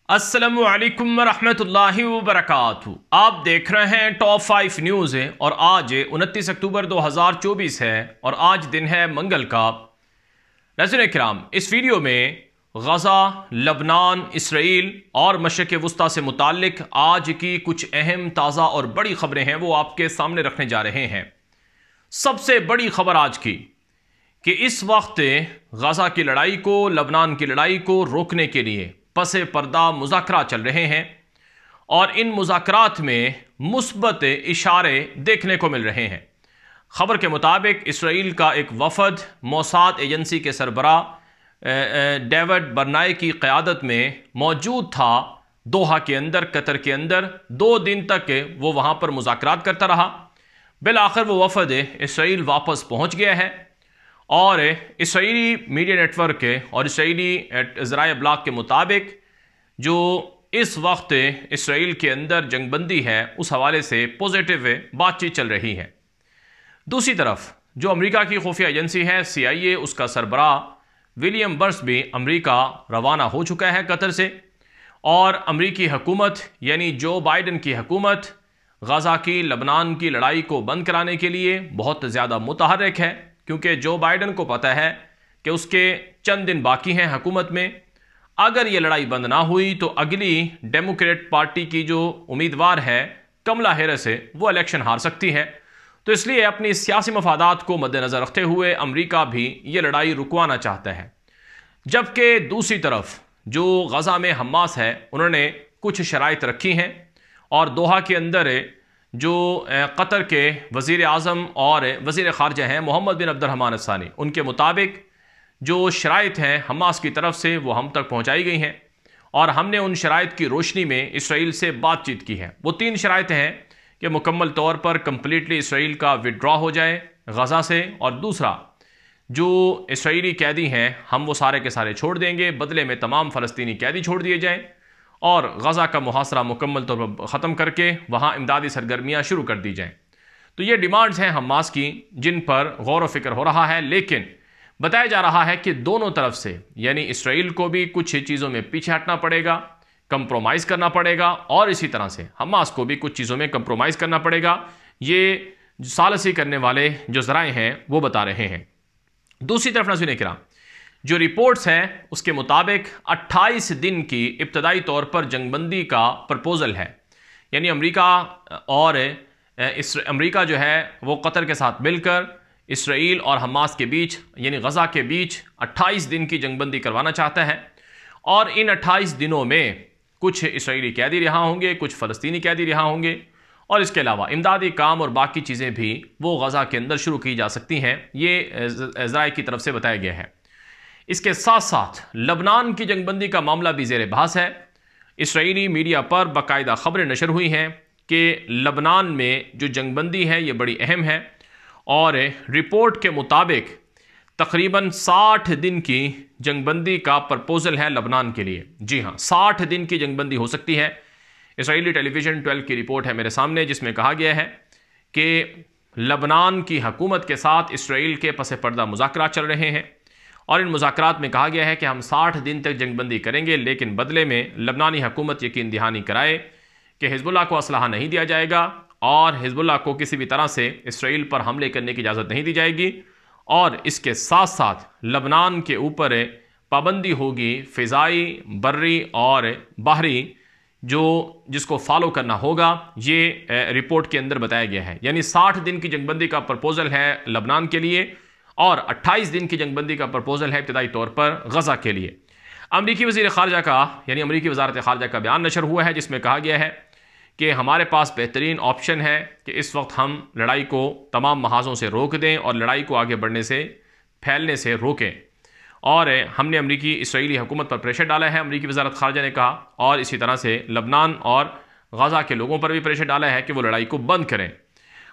अस्सलामु अलैकुम वरहमतुल्लाहि वबरकातुहू। आप देख रहे हैं टॉप 5 न्यूज़ है और आज 29 अक्टूबर 2024 है और आज दिन है मंगल का। नाज़रीन किराम, इस वीडियो में गज़ा, लबनान, इसराइल और मशरिक़ वुस्ता से मुताल्लिक आज की कुछ अहम, ताज़ा और बड़ी खबरें हैं वो आपके सामने रखने जा रहे हैं। सबसे बड़ी खबर आज की कि इस वक्त गज़ा की लड़ाई को, लबनान की लड़ाई को रोकने के लिए पसे पर्दा मुज़ाकरात चल रहे हैं और इन मुज़ाकरात में मुस्बत इशारे देखने को मिल रहे हैं। खबर के मुताबिक इसराइल का एक वफद मोसाद एजेंसी के सरबराह डेविड बर्नाई की क़यादत में मौजूद था दोहा के अंदर, कतर के अंदर। 2 दिन तक वो वहाँ पर मुज़ाकरात करता रहा। बिल आखिर वो वफद इसराइल वापस पहुँच गया है और इसराइली मीडिया नेटवर्क और इसराइली ज़राए अबलाग के मुताबिक जो इस वक्त इसराइल के अंदर जंगबंदी है उस हवाले से पॉजिटिव बातचीत चल रही है। दूसरी तरफ जो अमेरिका की खुफिया एजेंसी है CIA, उसका सरबराह विलियम बर्न्स भी अमेरिका रवाना हो चुका है कतर से और अमेरिकी हुकूमत यानी जो बाइडन की हुकूमत गज़ा की, लबनान की लड़ाई को बंद कराने के लिए बहुत ज़्यादा मुतहर्रिक है, क्योंकि जो बाइडन को पता है कि उसके चंद दिन बाकी हैं हुकूमत में। अगर ये लड़ाई बंद ना हुई तो अगली डेमोक्रेट पार्टी की जो उम्मीदवार है कमला हैरिस है वो इलेक्शन हार सकती है। तो इसलिए अपनी सियासी मफादात को मद्देनज़र रखते हुए अमेरिका भी ये लड़ाई रुकवाना चाहता है। जबकि दूसरी तरफ जो गज़ा में हमास है उन्होंने कुछ शराइत रखी हैं और दोहा के अंदर जो कतर के वज़ीर आज़म और वज़ीर ख़ारजा हैं मोहम्मद बिन अब्दुर्रहमान अस्सानी, उनके मुताबिक जो शराइत हैं हमास की तरफ से वो हम तक पहुँचाई गई हैं और हमने उन शराइत की रोशनी में इसराइल से बातचीत की है। वो 3 शराइत हैं कि मुकम्मल तौर पर कम्प्लीटली इसराइल का विड्रॉ हो जाए गज़ा से, और दूसरा जो इसराइली कैदी हैं हम वो सारे के सारे छोड़ देंगे, बदले में तमाम फ़लस्तीनी कैदी छोड़ दिए जाएँ और गज़ा का मुहासरा मुकम्मल तौर पर ख़त्म करके वहाँ इमदादी सरगर्मियाँ शुरू कर दी जाएँ। तो ये डिमांड्स हैं हमास की जिन पर गौर व फिक्र हो रहा है, लेकिन बताया जा रहा है कि दोनों तरफ से यानी इसराइल को भी कुछ चीज़ों में पीछे हटना पड़ेगा, कंप्रोमाइज़ करना पड़ेगा और इसी तरह से हमास को भी कुछ चीज़ों में कंप्रोमाइज़ करना पड़ेगा। ये सालसी करने वाले जो ज़राए हैं वो बता रहे हैं। दूसरी तरफ नाज़रीन किराम, जो रिपोर्ट्स हैं उसके मुताबिक 28 दिन की इब्तदाई तौर पर जंगबंदी का प्रपोज़ल है, यानी अमेरिका जो है वो कतर के साथ मिलकर इसराइल और हमास के बीच यानी गज़ा के बीच 28 दिन की जंगबंदी करवाना चाहता है और इन 28 दिनों में कुछ इसराइली कैदी रिहा होंगे, कुछ फ़लस्तीनी कैदी रिहा होंगे और इसके अलावा इमदादी काम और बाकी चीज़ें भी वो गज़ा के अंदर शुरू की जा सकती हैं। ये ज़राए की तरफ से बताया गया है। इसके साथ साथ लबनान की जंगबंदी का मामला भी ज़ेर बहस है। इसराइली मीडिया पर बाकायदा खबरें नशर हुई हैं कि लबनान में जो जंगबंदी है ये बड़ी अहम है और रिपोर्ट के मुताबिक तकरीबन 60 दिन की जंगबंदी का प्रपोज़ल है लबनान के लिए। जी हाँ, 60 दिन की जंगबंदी हो सकती है। इसराइली टेलीविज़न 12 की रिपोर्ट है मेरे सामने जिसमें कहा गया है कि लबनान की हुकूमत के साथ इसराइल के पस पर्दा मुज़ाकरात चल रहे हैं और इन मुज़ाकरात में कहा गया है कि हम 60 दिन तक जंगबंदी करेंगे, लेकिन बदले में लबनानी हुकूमत यकीन दहानी कराए कि हिज़्बुल्लाह को असलहा नहीं दिया जाएगा और हिज़्बुल्लाह को किसी भी तरह से इसराइल पर हमले करने की इजाज़त नहीं दी जाएगी और इसके साथ साथ लबनान के ऊपर पाबंदी होगी फ़िज़ाई, बर्री और बाहरी जिसको फॉलो करना होगा। ये रिपोर्ट के अंदर बताया गया है। यानी 60 दिन की जंगबंदी का प्रपोज़ल है लबनान के लिए और 28 दिन की जंगबंदी का प्रपोज़ल है इब्तदाई तौर पर गज़ा के लिए। अमरीकी वज़ीर ख़ारजा का यानी अमरीकी वज़ारत ख़ारजा का बयान नशर हुआ है जिसमें कहा गया है कि हमारे पास बेहतरीन ऑप्शन है कि इस वक्त हम लड़ाई को तमाम महाज़ों से रोक दें और लड़ाई को आगे बढ़ने से, फैलने से रोकें और हमने अमरीकी इसराइली हुकूमत पर प्रेशर डाला है, अमरीकी वज़ारत ख़ारजा ने कहा, और इसी तरह से लबनान और गज़ा के लोगों पर भी प्रेशर डाला है कि वो लड़ाई को बंद करें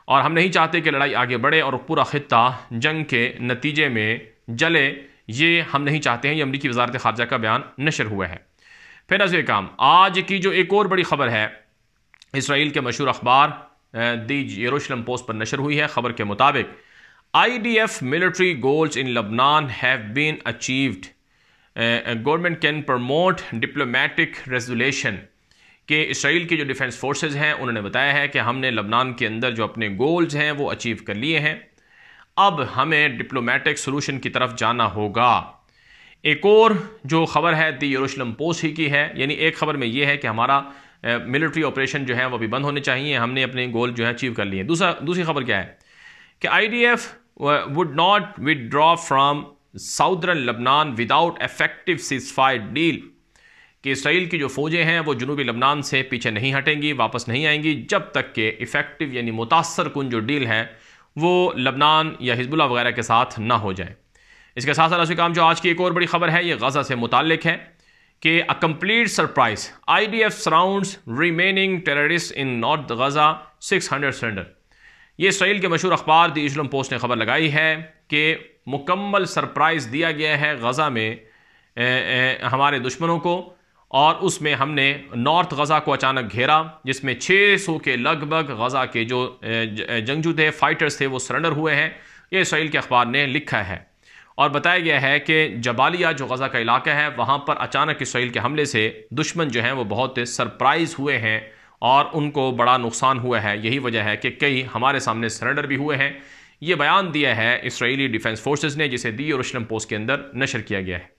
और हम नहीं चाहते कि लड़ाई आगे बढ़े और पूरा ख़ित्ता जंग के नतीजे में जले। ये हम नहीं चाहते हैं। ये अमरीकी वज़ारत ख़ारजा का बयान नशर हुआ है। फिर नाज़रीन काम, आज की जो एक और बड़ी ख़बर है इसराइल के मशहूर अखबार दी यरूशलेम पोस्ट पर नशर हुई है। खबर के मुताबिक IDF military goals in Lebanon have been achieved. Government can promote diplomatic resolution कि इसराइल की जो डिफेंस फोर्सेस हैं उन्होंने बताया है कि हमने लबनान के अंदर जो अपने गोल्स हैं वो अचीव कर लिए हैं, अब हमें डिप्लोमेटिक सोल्यूशन की तरफ जाना होगा। एक और जो ख़बर है दी यरूशलेम पोस्ट ही की है, यानी एक ख़बर में ये है कि हमारा मिलिट्री ऑपरेशन जो है वो भी बंद होने चाहिए, हमने अपने गोल जो है अचीव कर लिए। दूसरी खबर क्या है कि IDF would not withdraw from southern Lebanon without effective ceasefire deal, कि इसराइल की जो फ़ौजें हैं वो जनूबी लबनान से पीछे नहीं हटेंगी, वापस नहीं आएंगी जब तक कि इफ़ेक्टिव यानी मुतासर कुन जो डील है वो लबनान या हिजबुल्लाह वगैरह के साथ ना हो जाए। इसके साथ साथ काम जो आज की एक और बड़ी खबर है ये गज़ा से मुताल्लिक है कि a complete surprise IDF surrounds remaining terrorist in north Gaza 600 surrender. ये इसराइल के मशहूर अखबार दी यरूशलेम पोस्ट ने खबर लगाई है कि मुकम्मल सरप्राइज़ दिया गया है गज़ा में हमारे दुश्मनों को, और उसमें हमने नॉर्थ गज़ा को अचानक घेरा जिसमें 600 के लगभग गज़ा के जो जंगजू थे, फाइटर्स थे, वो सरेंडर हुए हैं। ये इसराइल के अखबार ने लिखा है और बताया गया है कि जबालिया जो गज़ा का इलाका है वहाँ पर अचानक इसराइल के हमले से दुश्मन जो हैं वो बहुत सरप्राइज़ हुए हैं और उनको बड़ा नुकसान हुआ है। यही वजह है कि कई हमारे सामने सरेंडर भी हुए हैं। ये बयान दिया है इसराइली डिफेंस फोर्सेस ने, जिसे दी यरूशलेम पोस्ट के अंदर नशर किया गया है।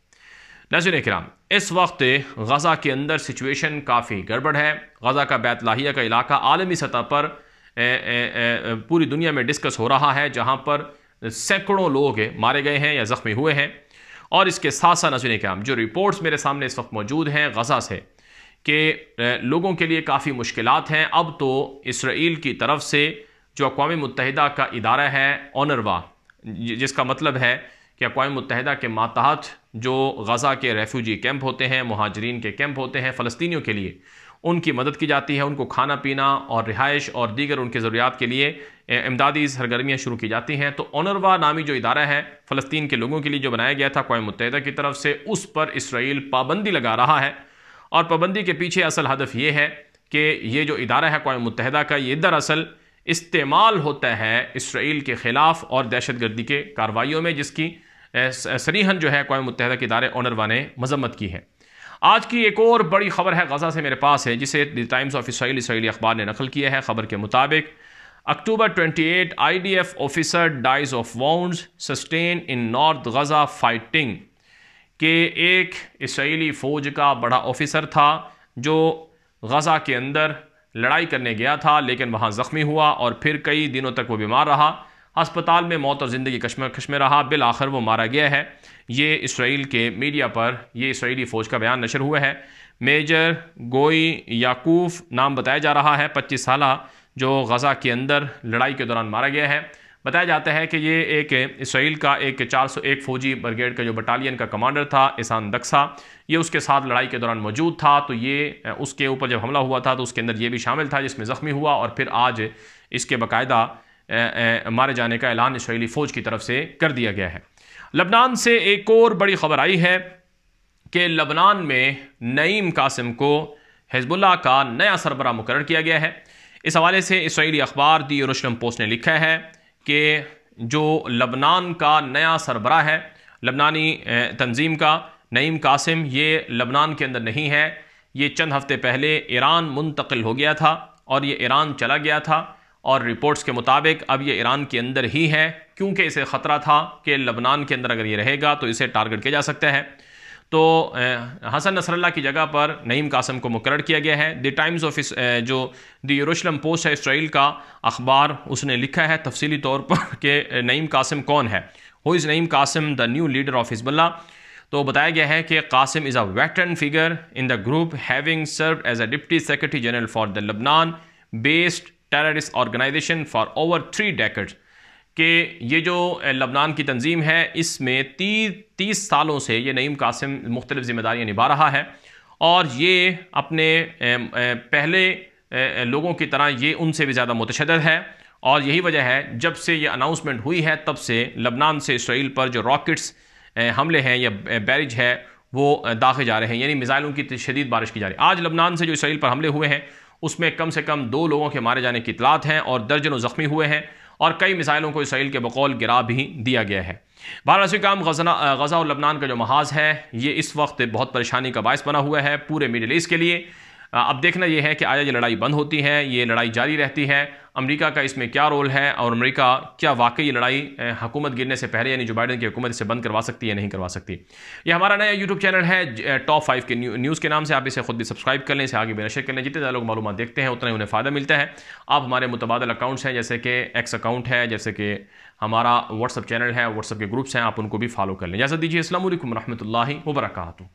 नाज़रीन किराम, इस वक्त गज़ा के अंदर सिचुएशन काफ़ी गड़बड़ है। गज़ा का बैत लाहिया का इलाका आलमी सतह पर पूरी दुनिया में डिस्कस हो रहा है, जहाँ पर सैकड़ों लोग मारे गए हैं या ज़ख्मी हुए हैं। और इसके साथ साथ नाज़रीन किराम, जो रिपोर्ट्स मेरे सामने इस वक्त मौजूद हैं गज़ा से कि लोगों के लिए काफ़ी मुश्किलात हैं। अब तो इसराइल की तरफ से जो अक़वाम मुत्तहिदा का इदारा है ओनरवा, जिसका मतलब है कि अक़वाम मुत्तहिदा के मातहत जो गज़ा के रेफ्यूजी कैंप होते हैं, मुहाजिरीन के कैंप होते हैं फ़लस्तीनियों के लिए, उनकी मदद की जाती है, उनको खाना पीना और रिहाइश और दीगर उनके ज़रूरियात के लिए इमदादी सरगर्मियाँ शुरू की जाती हैं। तो ओनरवा नामी जो इदारा है फ़लस्तीन के लोगों के लिए जो बनाया गया था अक़वाम मुत्तहिदा की तरफ से, उस पर इसराइल पाबंदी लगा रहा है। और पाबंदी के पीछे असल हदफ ये है कि ये जो इदारा है अक़वाम मुत्तहिदा का, ये दरअसल इस्तेमाल होता है इसराइल के ख़िलाफ़ और दहशतगर्दी के कार्रवाइयों में, जिसकी सरीहन जो है अक़वाम मुत्तहिदा के इदारे ओनरवा ने मजम्मत की है। आज की एक और बड़ी खबर है गज़ा से मेरे पास है, जिसे the Times of Israel Israeli अखबार ने नकल किया है। खबर के मुताबिक October 28 IDF officer dies of wounds sustain in north Gaza fighting, के एक इसराइली फ़ौज का बड़ा ऑफिसर था जो गज़ा के अंदर लड़ाई करने गया था, लेकिन वहाँ ज़ख्मी हुआ और फिर कई दिनों तक वो बीमार रहा, अस्पताल में मौत और ज़िंदगी कश्मकश में रहा, बिल आखिर वो मारा गया है। ये इसराइल के मीडिया पर ये इसराइली फ़ौज का बयान नशर हुआ है। मेजर गोई याकूफ नाम बताया जा रहा है, 25 साला, जो गज़ा के अंदर लड़ाई के दौरान मारा गया है। बताया जाता है कि ये एक इसराइल का एक 401 फ़ौजी ब्रिगेड का जो बटालियन का कमांडर था इसान दक्सा, ये उसके साथ लड़ाई के दौरान मौजूद था। तो ये उसके ऊपर जब हमला हुआ था तो उसके अंदर ये भी शामिल था जिसमें ज़ख्मी हुआ, और फिर आज इसके बाकायदा मारे जाने का ऐलान इसराइली फ़ौज की तरफ से कर दिया गया है। लबनान से एक और बड़ी खबर आई है कि लबनान में नईम कासिम को हिजबुल्लाह का नया सरबराह मुकर्रर किया गया है। इस हवाले से इसराइली अखबार दी यरूशलेम पोस्ट ने लिखा है कि जो लबनान का नया सरबराह है लबनानी तंजीम का नईम कासिम, ये लबनान के अंदर नहीं है। ये चंद हफ्ते पहले ईरान मुंतकिल हो गया था और ये ईरान चला गया था, और रिपोर्ट्स के मुताबिक अब ये ईरान के अंदर ही है, क्योंकि इसे ख़तरा था कि लबनान के अंदर अगर ये रहेगा तो इसे टारगेट किया जा सकता है। तो हसन नसरल्लाह की जगह पर नईम कासिम को मुकर्रर किया गया है। द टाइम्स ऑफ जो द यरूशलेम पोस्ट है इसराइल का अखबार, उसने लिखा है तफसीली तौर पर कि नईम कासिम कौन है, who is Naim Qassem the new leader of Hezbollah. तो बताया गया है कि Qassem is a veteran figure in the group having served as a deputy secretary general for the Lebanon based terrorist organization for over 3 decades, कि ये जो लबनान की तंजीम है इसमें 30 सालों से ये नईम कासिम मुख्तलिफ ज़िम्मेदारियाँ निभा रहा है, और ये अपने पहले लोगों की तरह ये उनसे भी ज़्यादा मुतशद्दिद है। और यही वजह है जब से ये अनाउंसमेंट हुई है तब से लबनान से इसराइल पर जो रॉकेट्स हमले हैं या बैरिज है वो दागे जा रहे हैं, यानी मिसाइलों की शदीद बारिश की जा रही है। आज लबनान से जो इसराइल पर हमले हुए हैं उसमें कम से कम 2 लोगों के मारे जाने की इतलात हैं और दर्जनों ज़ख्मी हुए हैं, और कई मिसाइलों को इसराइल के बकौल गिरा भी दिया गया है। भारत काम गज़ा और लबनान का जो महाज है ये इस वक्त बहुत परेशानी का बायस बना हुआ है पूरे मिडिल ईस्ट के लिए। अब देखना यह है कि आया ये लड़ाई बंद होती है, ये लड़ाई जारी रहती है, अमेरिका का इसमें क्या रोल है और अमेरिका क्या वाकई ये लड़ाई हुकूमत गिरने से पहले यानी जो बाइडेन की हुकूमत इसे बंद करवा सकती है नहीं करवा सकती। ये हमारा नया यूट्यूब चैनल है टॉप 5 के न्यूज़ के नाम से, आप इसे खुद भी सब्सक्राइब कर लें, इसे आगे भी नशर कर लें। जितने ज़्यादा लोग मालूमात देखते हैं उतना ही उन्हें फ़ायदा मिलता है। आप हमारे मुतबादल अकाउंट्स हैं जैसे कि एक्स अकाउंट है, जैसे कि हमारा व्हाट्सअप चैनल है, व्हाट्सअप के ग्रुप्स हैं, आप उनको भी फॉलो कर लें। इजाज़त दीजिए। अस्सलाम वालेकुम रहमतुल्लाहि व बरकातुहू।